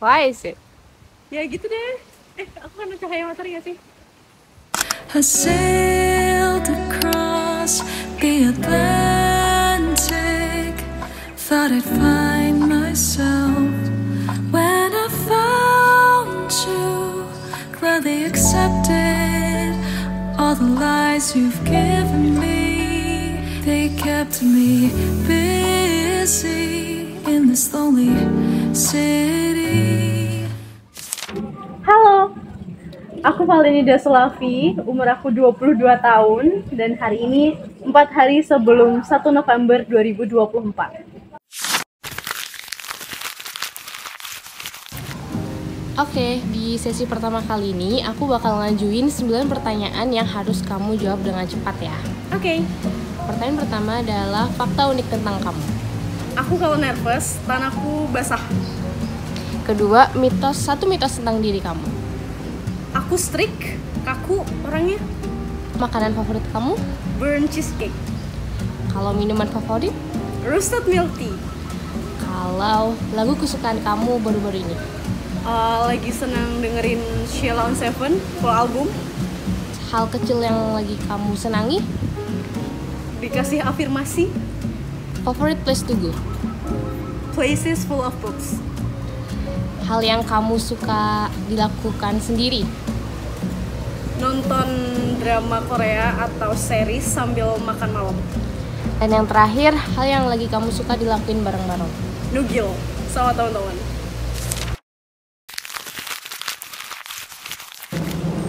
Why is it? Ya gitu deh. Aku kan cahaya materi gak sih? I sailed across the Atlantic, thought I'd find myself. When I found you, gladly accepted all the lies you've given me. They kept me busy in this lonely city. Halo, aku Valenida Selavi, umur aku 22 tahun, dan hari ini 4 hari sebelum 1 November 2024. Oke, di sesi pertama kali ini aku bakal ngajuin 9 pertanyaan yang harus kamu jawab dengan cepat ya. Oke. Pertanyaan pertama adalah fakta unik tentang kamu. Aku kalau nervous, tanahku basah. Kedua, satu mitos tentang diri kamu. Aku strict, kaku orangnya. Makanan favorit kamu? Burnt cheesecake. Kalau minuman favorit? Roasted milk tea. Kalau lagu kesukaan kamu baru-baru ini? Lagi senang dengerin Sheila on 7 full album. Hal kecil yang lagi kamu senangi? Dikasih afirmasi. Favorite place to go? Places full of books. Hal yang kamu suka dilakukan sendiri? Nonton drama Korea atau series sambil makan malam. Dan yang terakhir, hal yang lagi kamu suka dilakuin bareng-bareng? Nugil sama teman-teman.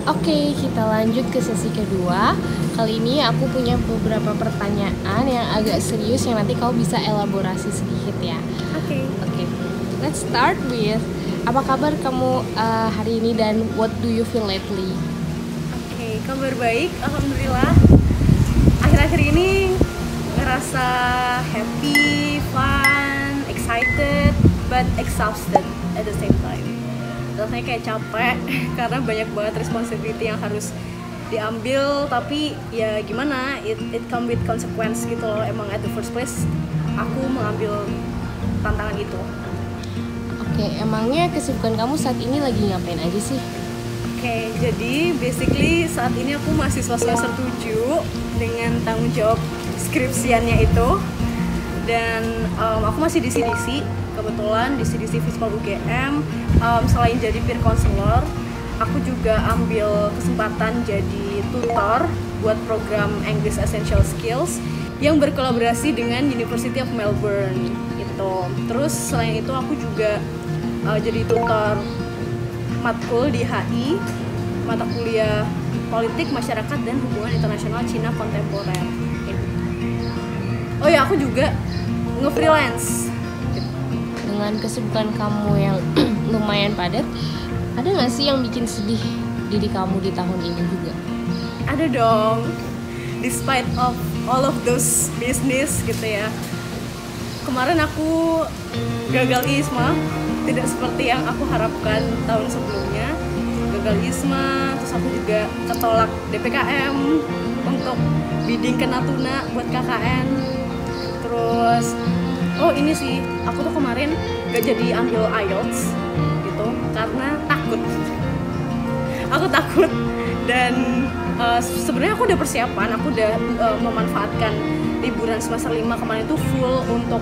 Oke, kita lanjut ke sesi kedua. Kali ini aku punya beberapa pertanyaan yang agak serius yang nanti kau bisa elaborasi sedikit ya. Oke. Let's start with apa kabar kamu hari ini dan what do you feel lately? Oke, kabar baik, alhamdulillah. Akhir-akhir ini ngerasa happy, fun, excited, but exhausted at the same time. Rasanya kayak capek karena banyak banget responsibility yang harus diambil, tapi ya gimana, it come with consequence gitu loh. Emang at the first place aku mengambil tantangan itu. Oke, emangnya kesibukan kamu saat ini lagi ngapain aja sih? Oke, jadi basically saat ini aku mahasiswa semester 7 dengan tanggung jawab skripsiannya itu. Dan aku masih di CDC, kebetulan di CDC Fiskal UGM. Selain jadi peer counselor, aku juga ambil kesempatan jadi tutor buat program English Essential Skills yang berkolaborasi dengan University of Melbourne gitu. Terus selain itu aku juga jadi tutor matkul di HI, mata kuliah Politik, Masyarakat, dan Hubungan Internasional Cina Kontemporer. Oh ya, aku juga nge-freelance. Dengan kesibukan kamu yang lumayan padat, ada nggak sih yang bikin sedih diri kamu di tahun ini juga? Ada dong. Despite of all of those business gitu ya. Kemarin aku gagal ISMA, tidak seperti yang aku harapkan tahun sebelumnya. Gagal ISMA, terus aku juga ketolak DPKM untuk bidding ke Natuna buat KKN. Terus, oh ini sih, aku tuh kemarin gak jadi ambil IELTS gitu karena takut. Aku takut dan sebenarnya aku udah persiapan, aku udah memanfaatkan liburan semester 5 kemarin itu full untuk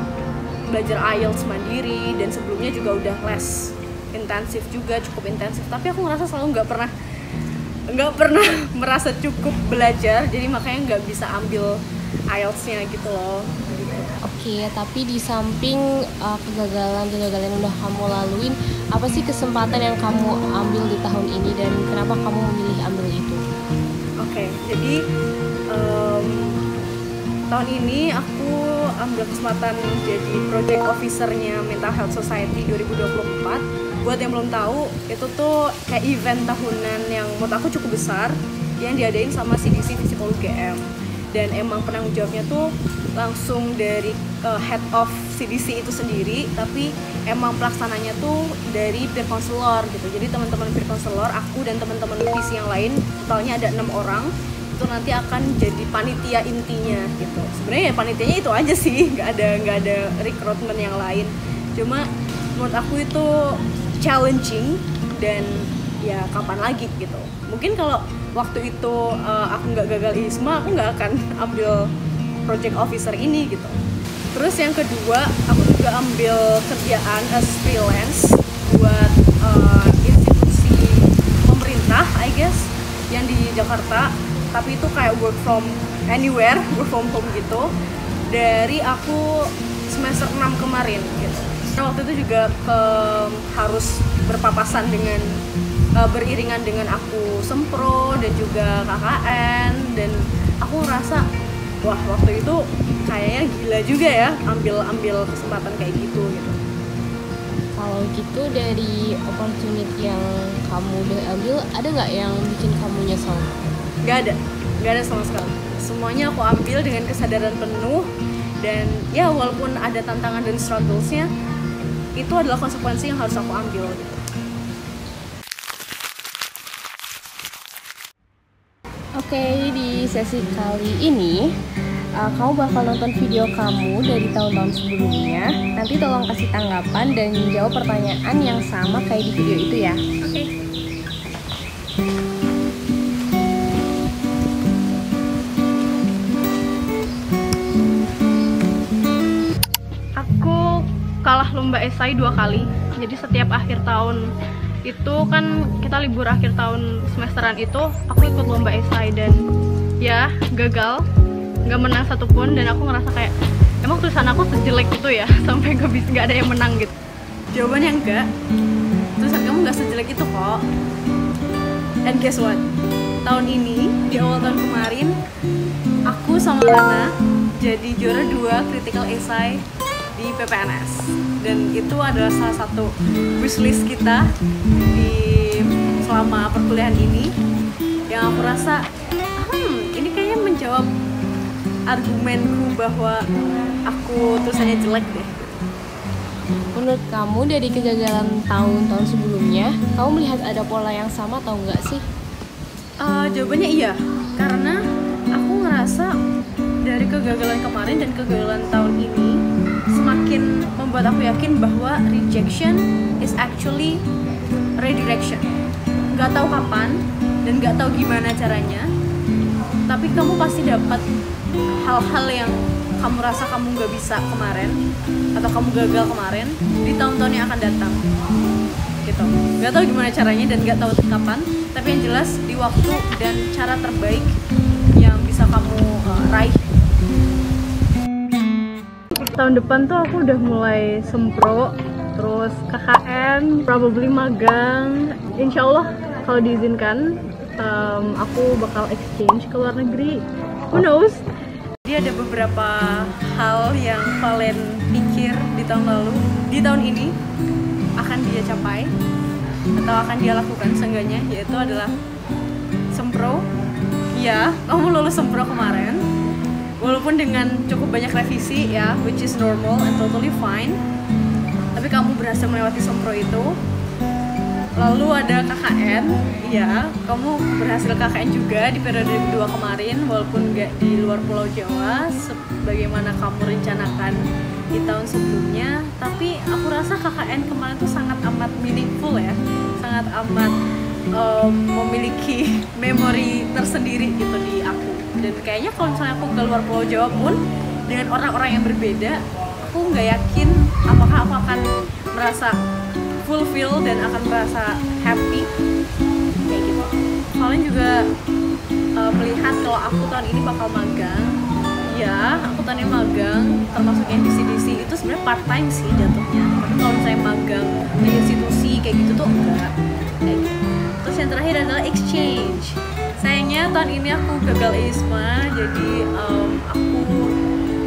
belajar IELTS mandiri, dan sebelumnya juga udah les intensif juga, cukup intensif, tapi aku ngerasa selalu nggak pernah merasa cukup belajar, jadi makanya nggak bisa ambil IELTS-nya gitu loh. Oke, tapi di samping kegagalan yang udah kamu laluin, apa sih kesempatan yang kamu ambil di tahun ini dan kenapa kamu memilih ambil itu? Oke, jadi tahun ini aku ambil kesempatan jadi project officer-nya Mental Health Society 2024. Buat yang belum tahu, itu tuh kayak event tahunan yang menurut aku cukup besar yang diadain sama CDC Fisikal UGM. Dan emang penanggung jawabnya tuh langsung dari head of CDC itu sendiri, tapi emang pelaksananya tuh dari peer counselor gitu. Jadi teman-teman peer counselor, aku dan teman-teman visi yang lain, totalnya ada 6 orang, itu nanti akan jadi panitia intinya gitu. Sebenarnya ya panitianya itu aja sih, nggak ada rekrutmen yang lain. Cuma menurut aku itu challenging, dan ya kapan lagi gitu. Mungkin kalau waktu itu aku nggak gagal ISMA, aku nggak akan ambil project officer ini gitu. Terus yang kedua, aku juga ambil kerjaan as freelance buat institusi pemerintah, I guess, yang di Jakarta. Tapi itu kayak work from anywhere, work from home gitu. Dari aku semester 6 kemarin gitu. Nah, waktu itu juga harus berpapasan dengan beriringan dengan aku sempro dan juga KKN, dan aku ngerasa wah, waktu itu kayaknya gila juga ya ambil kesempatan kayak gitu. Kalau gitu dari opportunity yang kamu udah ambil, ada nggak yang bikin kamu nyesel? Gak ada sama sekali. Semuanya aku ambil dengan kesadaran penuh, dan ya walaupun ada tantangan dan strugglesnya, itu adalah konsekuensi yang harus aku ambil gitu. Oke, di sesi kali ini kamu bakal nonton video kamu dari tahun-tahun sebelumnya. Nanti tolong kasih tanggapan dan jawab pertanyaan yang sama kayak di video itu ya. Oke. Aku kalah lomba esai 2 kali. Jadi setiap akhir tahun itu kan kita libur akhir tahun semesteran itu, aku ikut lomba esai dan ya gagal, nggak menang satupun, dan aku ngerasa kayak emang tulisan aku sejelek itu ya sampai nggak ada yang menang gitu. Jawabannya enggak, tulisan kamu nggak sejelek itu kok. And guess what? Tahun ini, di awal tahun kemarin, aku sama Lana jadi juara 2 critical essay di PPNS, dan itu adalah salah satu wishlist kita selama perkuliahan ini, yang aku rasa ini kayaknya menjawab argumenku bahwa aku tulisannya jelek deh. Menurut kamu dari kegagalan tahun-tahun sebelumnya, kamu melihat ada pola yang sama atau enggak sih? Jawabannya iya, karena aku ngerasa dari kegagalan kemarin dan kegagalan tahun ini semakin membuat aku yakin bahwa rejection is actually redirection. Gak tahu kapan dan gak tahu gimana caranya, tapi kamu pasti dapat hal-hal yang kamu rasa kamu gak bisa kemarin atau kamu gagal kemarin di tahun-tahun yang akan datang gitu. Gak tahu gimana caranya dan gak tahu kapan, tapi yang jelas di waktu dan cara terbaik yang bisa kamu raih. Tahun depan tuh aku udah mulai sempro, terus KKN, probably magang. Insya Allah kalau diizinkan, aku bakal exchange ke luar negeri. Who knows? Jadi ada beberapa hal yang Valen pikir di tahun lalu, di tahun ini akan dia capai atau akan dia lakukan seenggaknya, yaitu adalah sempro. Ya, kamu lulus sempro kemarin, walaupun dengan cukup banyak revisi ya, which is normal and totally fine, tapi kamu berhasil melewati sempro itu. Lalu ada KKN, ya, kamu berhasil KKN juga di periode kedua kemarin, walaupun nggak di luar Pulau Jawa sebagaimana kamu rencanakan di tahun sebelumnya. Tapi aku rasa KKN kemarin tuh sangat amat meaningful ya, sangat amat memiliki memori tersendiri gitu di aku. Dan kayaknya kalau misalnya aku ke luar Pulau Jawa pun dengan orang-orang yang berbeda, aku nggak yakin apakah aku akan merasa fulfill dan akan merasa happy kayak gitu. Kalian juga melihat kalau aku tahun ini bakal magang. Ya, aku tahun ini magang, termasuk yang DC itu sebenarnya part time sih jatuhnya. Tapi kalau misalnya magang di institusi kayak gitu tuh enggak kayak gitu. Terus yang terakhir adalah exchange. Sayangnya tahun ini aku gagal ISMA, jadi aku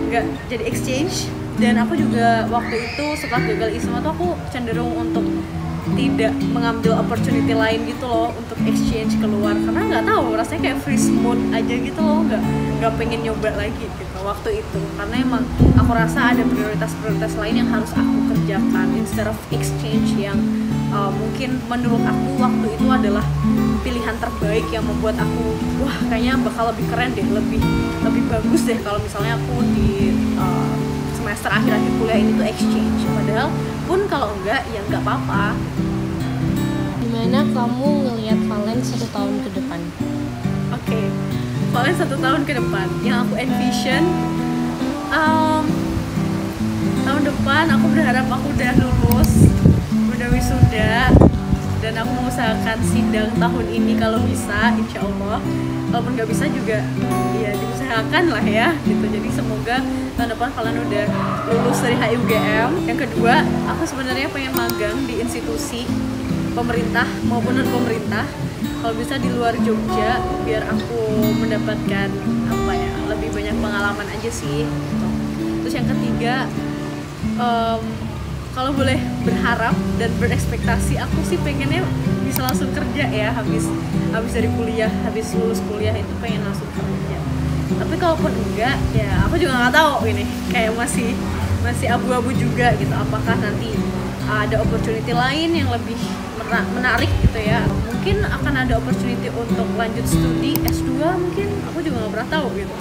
nggak jadi exchange. Dan aku juga waktu itu setelah gagal ISMA tuh aku cenderung untuk tidak mengambil opportunity lain gitu loh untuk exchange keluar, karena nggak tahu, rasanya kayak freeze mode aja gitu loh, nggak pengen nyoba lagi gitu waktu itu, karena emang aku rasa ada prioritas lain yang harus aku kerjakan instead of exchange yang mungkin menurut aku waktu itu adalah pilihan terbaik yang membuat aku wah kayaknya bakal lebih keren deh, lebih bagus deh kalau misalnya aku di semester akhir kuliah ini tuh exchange. Padahal pun kalau enggak ya enggak apa-apa, kamu ngelihat Valen 1 tahun ke depan? Oke, Valen 1 tahun ke depan yang aku envision, tahun depan aku berharap aku udah lulus, udah wisuda, dan aku mengusahakan sidang tahun ini kalau bisa, insya Allah. Kalaupun nggak bisa juga ya diusahakan lah ya gitu. Jadi semoga tahun depan kalian udah lulus dari HIUGM. Yang kedua, aku sebenarnya pengen magang di institusi pemerintah maupun non pemerintah, kalau bisa di luar Jogja, biar aku mendapatkan apa ya, lebih banyak pengalaman aja sih gitu. Terus yang ketiga, kalau boleh berharap dan berekspektasi, aku sih pengennya bisa langsung kerja ya, habis dari kuliah, habis lulus kuliah itu pengen langsung kerja. Tapi kalaupun enggak, ya aku juga nggak tahu ini, kayak masih abu-abu juga gitu. Apakah nanti ada opportunity lain yang lebih menarik gitu ya? Mungkin akan ada opportunity untuk lanjut studi S2, mungkin aku juga nggak pernah tahu gitu.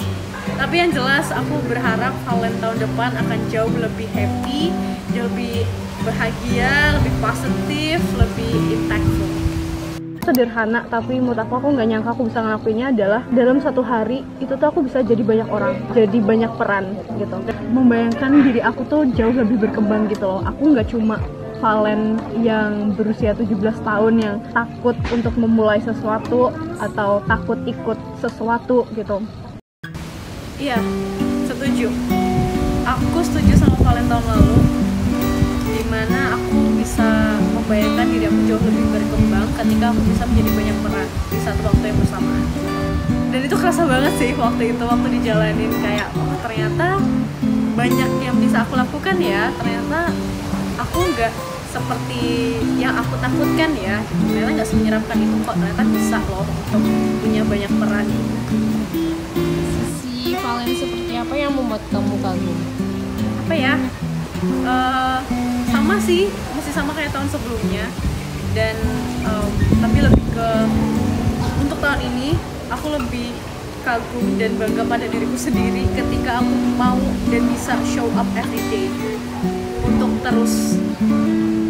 Tapi yang jelas aku berharap Valen tahun depan akan jauh lebih happy, jauh lebih bahagia, lebih positif, lebih impactful. Sederhana, tapi menurut aku nggak nyangka aku bisa ngelakuinnya adalah dalam satu hari itu tuh aku bisa jadi banyak orang, jadi banyak peran gitu. Membayangkan diri aku tuh jauh lebih berkembang gitu loh. Aku nggak cuma Valen yang berusia 17 tahun yang takut untuk memulai sesuatu atau takut ikut sesuatu gitu. Iya, setuju. Aku setuju sama Valen tahun lalu, dimana aku bisa membayangkan diri aku jauh lebih berkembang ketika aku bisa menjadi banyak peran di satu waktu yang bersamaan. Dan itu kerasa banget sih waktu dijalanin, kayak oh, ternyata banyak yang bisa aku lakukan ya. Ternyata aku nggak seperti yang aku takutkan ya. Ternyata nggak semenyeramkan itu kok. Ternyata bisa loh untuk punya banyak peran. Valen seperti apa yang membuat kamu kagum? Apa ya? Sama sih, masih sama kayak tahun sebelumnya. Dan tapi lebih ke untuk tahun ini aku lebih kagum dan bangga pada diriku sendiri ketika aku mau dan bisa show up every day untuk terus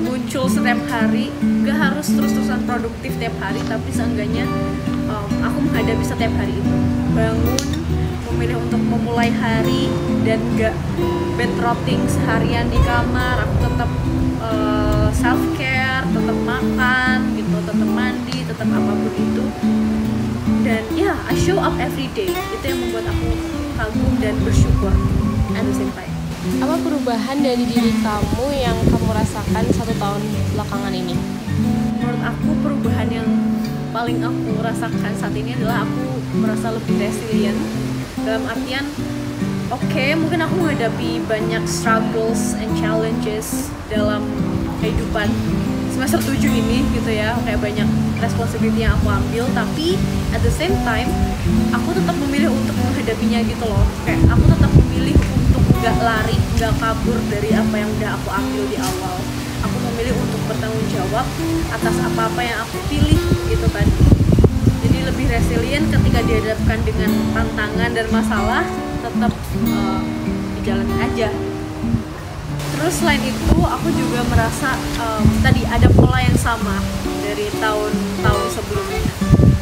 muncul setiap hari. Gak harus terus-terusan produktif tiap hari, tapi seenggaknya aku menghadapi setiap hari itu, bangun, memilih untuk memulai hari dan gak bed rotting seharian di kamar. Aku tetap self care, tetap makan gitu, tetap mandi, tetap apapun itu. Dan ya, I show up every day. Itu yang membuat aku kagum dan bersyukur at the same time. Apa perubahan dari diri kamu yang kamu rasakan 1 tahun belakangan ini? Menurut aku perubahan yang paling aku rasakan saat ini adalah aku merasa lebih resilient. Dalam artian, mungkin aku menghadapi banyak struggles and challenges dalam kehidupan semester 7 ini gitu ya, kayak banyak responsibility yang aku ambil, tapi at the same time aku tetap memilih untuk menghadapinya gitu loh. Kayak aku tetap memilih untuk gak lari, gak kabur dari apa yang udah aku ambil di awal. Aku memilih untuk bertanggung jawab atas apa-apa yang aku pilih gitu kan. Jadi lebih resilient ketika dihadapkan dengan tantangan dan masalah, tetap dijalanin aja. Terus selain itu aku juga merasa tadi ada pola yang sama dari tahun-tahun sebelumnya.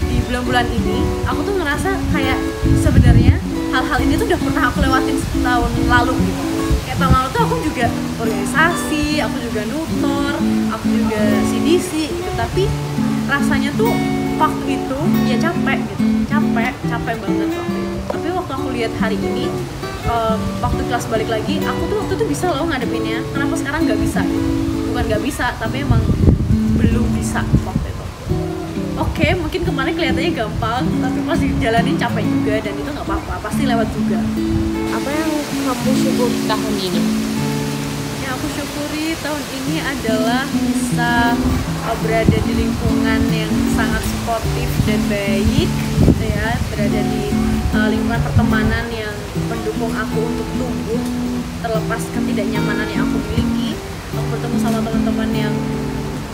Di bulan-bulan ini aku tuh ngerasa kayak sebenarnya hal-hal ini tuh udah pernah aku lewatin tahun lalu gitu. Kayak tahun lalu tuh aku juga organisasi, aku juga nutor, aku juga CDC gitu. Tapi rasanya tuh waktu itu ya capek gitu, capek banget waktu itu. Tapi waktu aku lihat hari ini, waktu kelas balik lagi, aku tuh waktu itu bisa loh ngadepinnya. Kenapa sekarang nggak bisa? Bukan nggak bisa, tapi emang belum bisa waktu itu. Mungkin kemarin kelihatannya gampang, tapi pas dijalanin capek juga, dan itu nggak apa-apa, pasti lewat juga. Apa yang kamu syukuri tahun ini? Yang aku syukuri tahun ini adalah bisa berada di lingkungan yang sangat suportif dan baik gitu ya, berada di lingkungan pertemanan yang mendukung aku untuk tumbuh terlepas ketidaknyamanan yang aku miliki. Aku bertemu sama teman-teman yang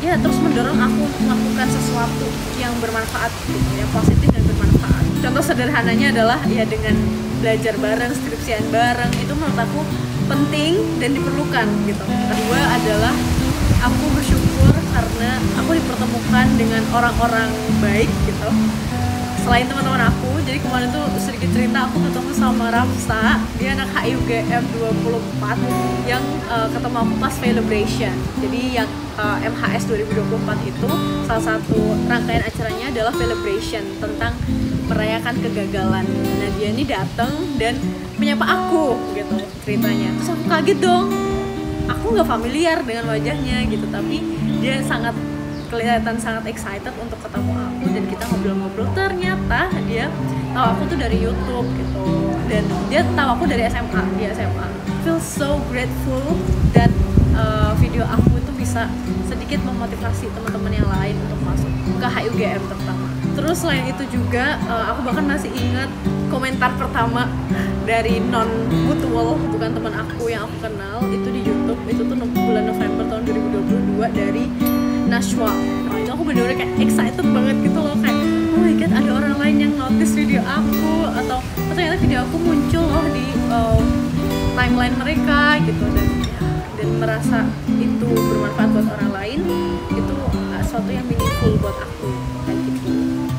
ya terus mendorong aku untuk melakukan sesuatu yang bermanfaat gitu, yang positif dan bermanfaat. Contoh sederhananya adalah ya dengan belajar bareng, skripsian bareng, itu menurut aku penting dan diperlukan gitu. Kedua adalah aku bersyukur karena aku dipertemukan dengan orang-orang baik gitu selain teman-teman aku. Jadi kemarin tuh sedikit cerita, aku ketemu sama Ramsa, dia anak HIUGM 24 yang ketemu aku pas celebration. Jadi yang MHS 2024 itu salah satu rangkaian acaranya adalah celebration tentang merayakan kegagalan. Nah dia ini datang dan menyapa aku gitu ceritanya. Terus aku kaget dong, aku nggak familiar dengan wajahnya gitu, tapi dia kelihatan sangat excited untuk ketemu aku dan kita ngobrol-ngobrol. Ternyata dia tahu aku tuh dari YouTube gitu, dan dia tahu aku dari SMA, di SMA. Feel so grateful that video aku itu bisa sedikit memotivasi teman-teman yang lain untuk masuk ke HIUGM terutama. Terus selain itu juga aku bahkan masih ingat komentar pertama dari non-mutual, bukan teman aku yang aku kenal, itu di YouTube. Itu tuh bulan November tahun 2022 dari Nashwa. Nah, itu aku bener-bener kayak excited banget gitu loh, kayak oh my god ada orang lain yang notice video aku, atau ternyata video aku muncul loh di timeline mereka gitu, dan merasa itu bermanfaat buat orang lain, itu sesuatu yang meaningful buat aku kayak gitu.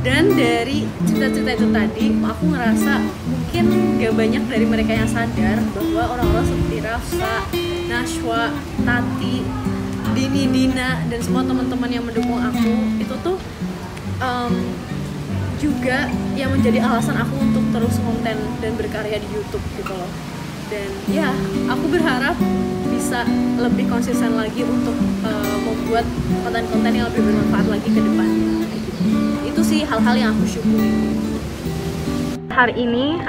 Dan dari cerita-cerita itu tadi aku ngerasa mungkin gak banyak dari mereka yang sadar bahwa orang-orang seperti Rafsa, Nashwa, Tati, Dini, Dina, dan semua teman-teman yang mendukung aku itu tuh juga yang menjadi alasan aku untuk terus konten dan berkarya di YouTube gitu loh. Dan ya aku berharap bisa lebih konsisten lagi untuk membuat konten-konten yang lebih bermanfaat lagi ke depannya. Itu sih hal-hal yang aku syukuri. Hari ini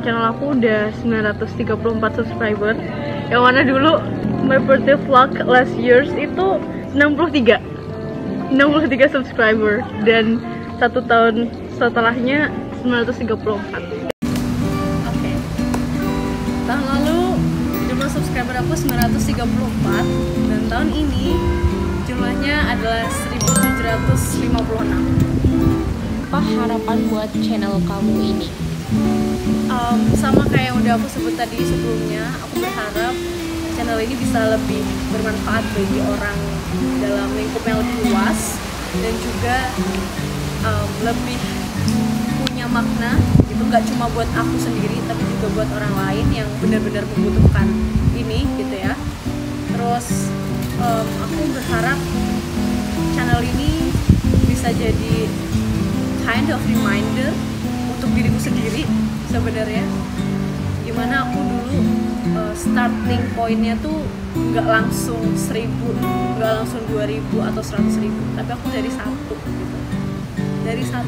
channel aku udah 934 subscriber. Yang mana dulu my birthday vlog last years itu 63 subscriber, dan 1 tahun setelahnya 934. Oke. Tahun lalu jumlah subscriber aku 934, dan tahun ini jumlahnya adalah 1756. Apa harapan buat channel kamu ini? Sama kayak yang udah aku sebut tadi sebelumnya, aku berharap channel ini bisa lebih bermanfaat bagi orang dalam lingkup yang lebih luas, dan juga lebih punya makna gitu, nggak cuma buat aku sendiri tapi juga buat orang lain yang benar-benar membutuhkan ini gitu ya. Terus aku berharap channel ini bisa jadi kind of reminder untuk diriku sendiri sebenarnya, gimana aku dulu starting pointnya tuh nggak langsung 1000, nggak langsung 2000 atau 100.000, tapi aku dari 1 gitu, dari 1.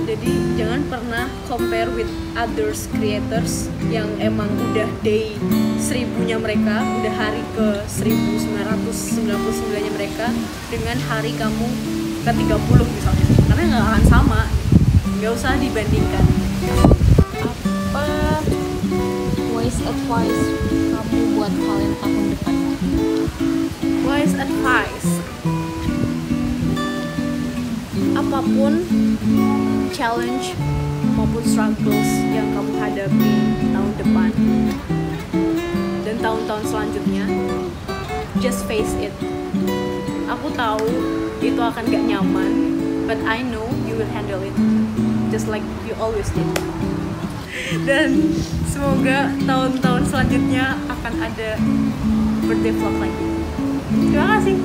Jadi jangan pernah compare with others creators yang emang udah day 1000-nya mereka, udah hari ke 1999-nya mereka dengan hari kamu ke 30 misalnya, karena nggak akan sama, nggak usah dibandingkan. Apa wise advice kamu buat kalian tahun depan? Wise advice, apapun challenge maupun struggles yang kamu hadapi tahun depan dan tahun-tahun selanjutnya, just face it. Aku tahu itu akan gak nyaman, but I know you will handle it just like you always did. Dan semoga tahun-tahun selanjutnya akan ada birthday vlog lagi. Terima kasih.